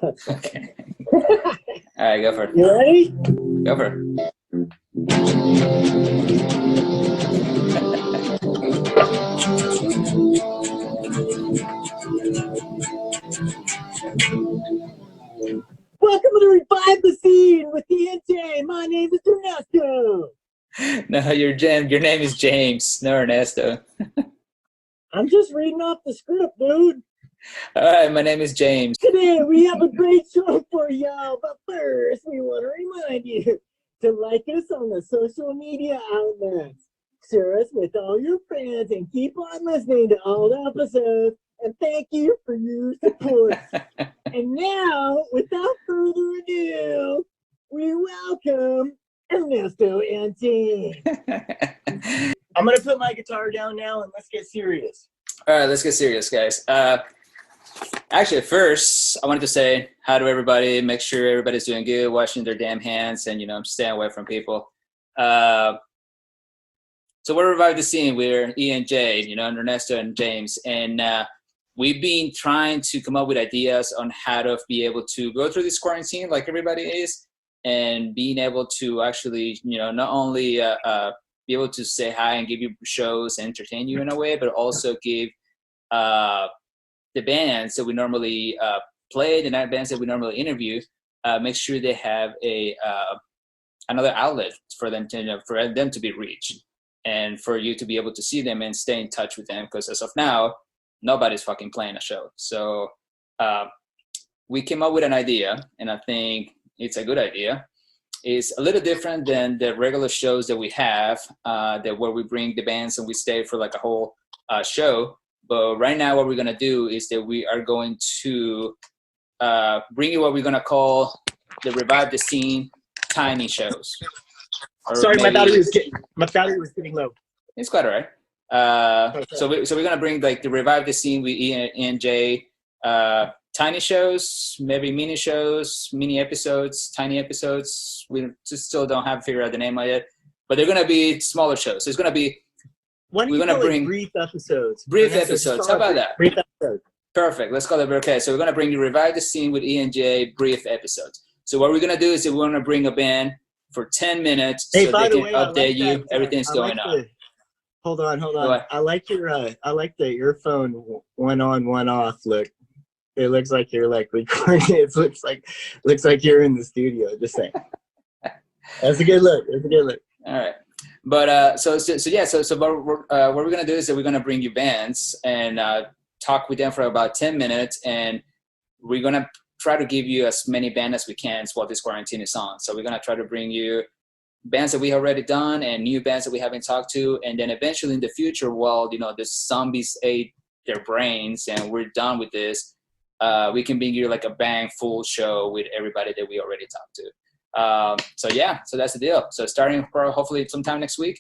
Okay. All right, go for it. You ready? Go for it. Welcome to Revive the Scene with TNJ. My name is Ernesto. No, your name is James, no Ernesto. I'm just reading off the script, dude. All right, my name is James. Today we have a great show for y'all, but first we want to remind you to like us on the social media outlets. Share us with all your friends and keep on listening to all the episodes. And thank you for your support. And now, without further ado, we welcome Ernesto and James. I'm going to put my guitar down now and let's get serious. All right, let's get serious, guys. Actually, first, I wanted to say hi to everybody. Make sure everybody's doing good, washing their damn hands, and, staying away from people. So we're Revive the Scene. We're E and J, Ernesto and James. And we've been trying to come up with ideas on how to be able to go through this quarantine like everybody is, and being able to actually, not only be able to say hi and give you shows and entertain you in a way, but also give the bands that we normally play, the night bands that we normally interview, make sure they have another outlet for them to be reached, and for you to be able to see them and stay in touch with them. Because as of now, nobody's fucking playing a show. So we came up with an idea, and I think it's a good idea. It's a little different than the regular shows that we have, where we bring the bands and we stay for like a whole show. But right now, what we're going to do is that we are going to bring you what we're going to call the Revive the Scene tiny shows. Sorry, my battery was getting low. It's quite all right. So we're going to bring like the Revive the Scene with E and J tiny shows, maybe mini shows, mini episodes, tiny episodes. We just still don't have figured out the name of it. But they're going to be smaller shows. So it's going to be we're going to bring brief episodes. Brief episodes. How about that? Brief episodes. Perfect. Let's call it. Okay, so we're going to bring you Revive the Scene with E and J brief episodes. So what we're going to do is that we're going to bring a band for 10 minutes so they can update you. Everything's going on. Hold on. I like the earphone one on, one off look. It looks like you're like recording. It looks like you're in the studio. Just saying. That's a good look. All right. But so what we're gonna do is that we're gonna bring you bands and talk with them for about 10 minutes, and we're gonna try to give you as many bands as we can while this quarantine is on. So we're gonna try to bring you bands that we already done and new bands that we haven't talked to, and then eventually in the future, while the zombies ate their brains and we're done with this, we can bring you like a bang full show with everybody that we already talked to. So that's the deal. So starting for hopefully sometime next week,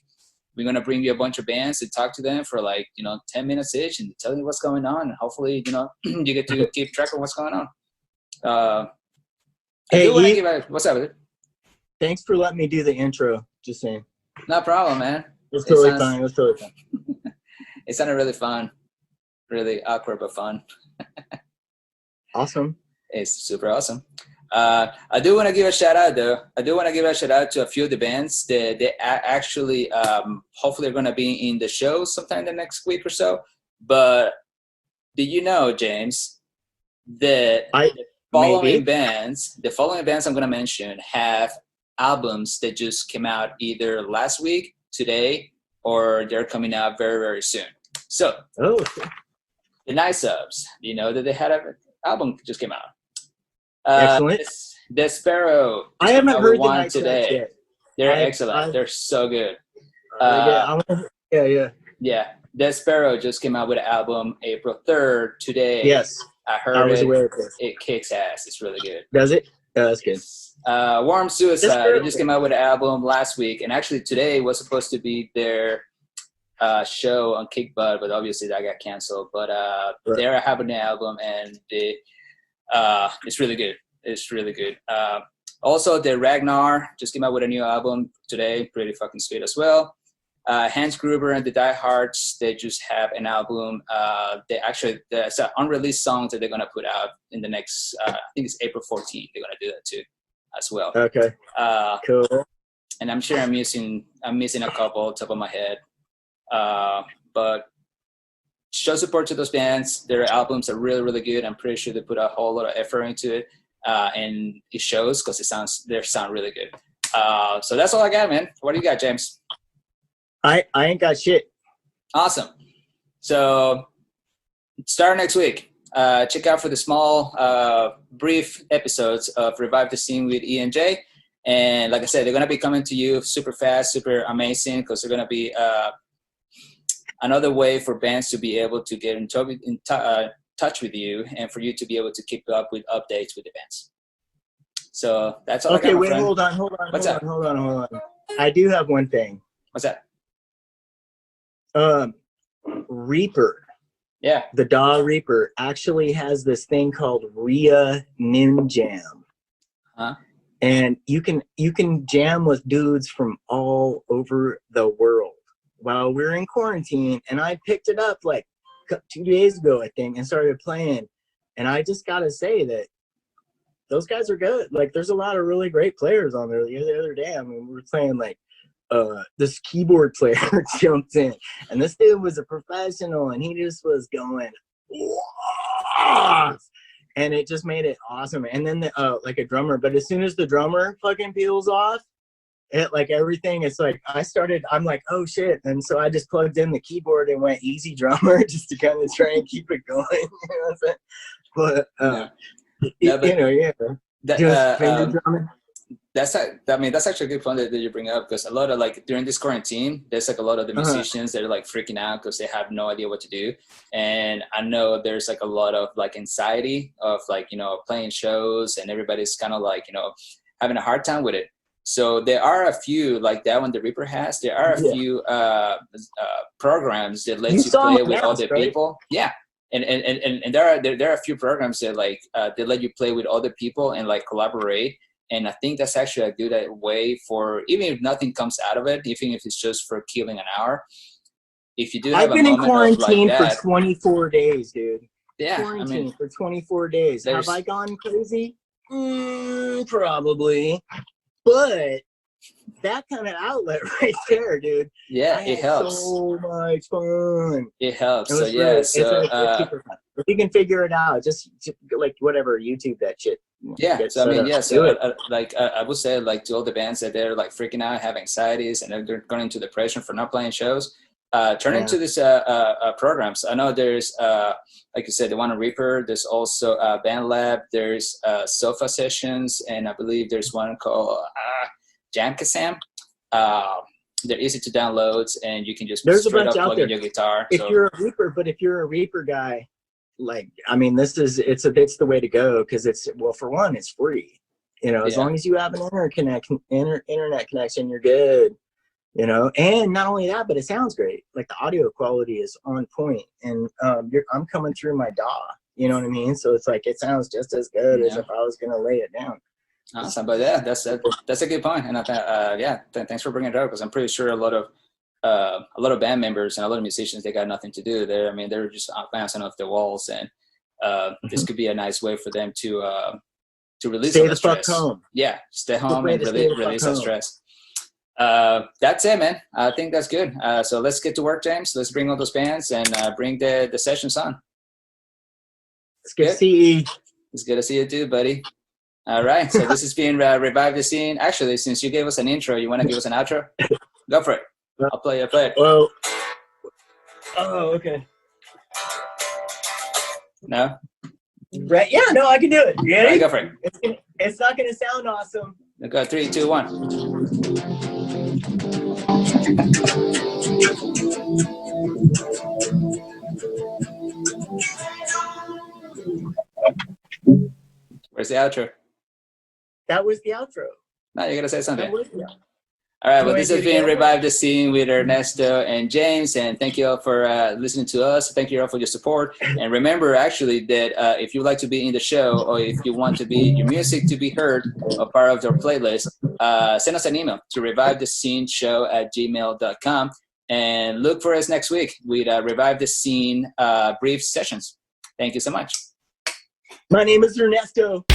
we're going to bring you a bunch of bands and talk to them for 10 minutes each and tell you what's going on. And hopefully, you get to keep track of what's going on. Hey, what's up with it? Thanks for letting me do the intro. Just saying. No problem, man. It was totally fun. It sounded really fun. Really awkward, but fun. Awesome. It's super awesome. I do want to give a shout out though. I do want to give a shout out to a few of the bands that they actually hopefully are going to be in the show sometime the next week or so. But do you know, James, that the following bands I'm going to mention have albums that just came out either last week, today, or they're coming out very, very soon. So the Night Subs, that they had an album just came out. Excellent. Despero. I haven't heard the one today. Yet. They're excellent. They're so good. Yeah. Despero just came out with an album April 3rd today. Yes. I was aware of this. It kicks ass. It's really good. Does it? Yeah, that's good. Warm Suicide. They just came out with an album last week, and actually today was supposed to be their show on Kick Butt, but obviously that got canceled. But they're having an album, and it's really good. It's really good. Also, the Ragnar just came out with a new album today. Pretty fucking sweet as well. Hans Gruber and the Diehards, they just have an album. There's an unreleased song that they're gonna put out in the next. I think it's April 14th. They're gonna do that too, as well. Okay. Cool. And I'm sure I'm missing a couple top of my head. But show support to those bands. Their albums are really, really good. I'm pretty sure they put a whole lot of effort into it, and it shows because they sound really good. So that's all I got, man. What do you got, James? I ain't got shit. Awesome. So start next week. Check out for the small, brief episodes of Revive the Scene with E and J. And like I said, they're going to be coming to you super fast, super amazing, because they're going to be another way for bands to be able to get in touch with you and for you to be able to keep up with updates with the bands. So that's all I got, my friend. Hold on. I do have one thing. What's that? Reaper. Yeah. The DAW Reaper actually has this thing called RIA Nim Jam. Huh? And you can jam with dudes from all over the world while we're in quarantine. And I picked it up like 2 days ago, I think, and started playing. And I just got to say that those guys are good. Like, there's a lot of really great players on there. The other day, I mean, we were playing like, this keyboard player jumped in, and this dude was a professional, and he just was going off, and it just made it awesome. And then like a drummer, but as soon as the drummer fucking peels off, it like everything, it's like I'm like, oh shit, and so I just plugged in the keyboard and went easy drummer just to kind of try and keep it going. You know what I'm saying? But finger drumming. That's actually a good point that you bring up, because a lot of, like, during this quarantine, there's like a lot of the musicians that are like freaking out because they have no idea what to do. And I know there's like a lot of like anxiety of like, you know, playing shows, and everybody's kind of like, you know, having a hard time with it. So there are a few, like that one the Reaper has, there are a few programs that lets you play with other people. Yeah. And there are a few programs that like they let you play with other people and like collaborate. And I think that's actually a good way for, even if nothing comes out of it, even if it's just for killing an hour. If you do have I've been in quarantine like for 24 days, dude. Yeah, quarantine for 24 days. Have I gone crazy? Probably. But that kind of outlet right there, dude. Yeah, it helps. So much fun. It helps. So yeah, it's super fun. If you can figure it out, just like whatever, YouTube that shit. Yeah, so I mean, yeah, so I would say, like, to all the bands that they're like freaking out, have anxieties, and they're going into depression for not playing shows, turn into these programs. I know there's, like you said, the one on Reaper. There's also BandLab. There's Sofa Sessions, and I believe there's one called Jamkasam. They're easy to download, and you can just straight up plug in your guitar. If you're a Reaper guy, like, I mean, it's the way to go, because for one, it's free. You know, as long as you have an internet connection, you're good. You know, and not only that, but it sounds great. Like, the audio quality is on point, and I'm coming through my DAW. You know what I mean? So it's like it sounds just as good as if I was gonna lay it down. Awesome, but yeah, that's a good point, and thanks for bringing it up, because I'm pretty sure a lot of band members and a lot of musicians, they got nothing to do there. I mean, they're just bouncing off the walls, and this could be a nice way for them to release stay all the stress. Fuck home. Yeah, stay home and release that stress. That's it, man. I think that's good. So let's get to work, James. Let's bring all those bands and bring the sessions on. It's good to see you. It's good to see you too, buddy. All right, so this has been Revive the Scene. Actually, since you gave us an intro, you want to give us an outro? Go for it. I'll play it. Well, oh, okay. No? Right, yeah, no, I can do it. You ready? Right, go for it. It's not going to sound awesome. Go, 3, 2, 1. Where's the outro? That was the outro. No, you gotta say something. All right, well, this has been Revive the Scene with Ernesto and James, and thank you all for listening to us. Thank you all for your support. And remember, actually, that if you'd like to be in the show, or if you want to be your music to be heard or part of our playlist, send us an email to revivethesceneshow@gmail.com. And look for us next week with Revive the Scene brief sessions. Thank you so much. My name is Ernesto.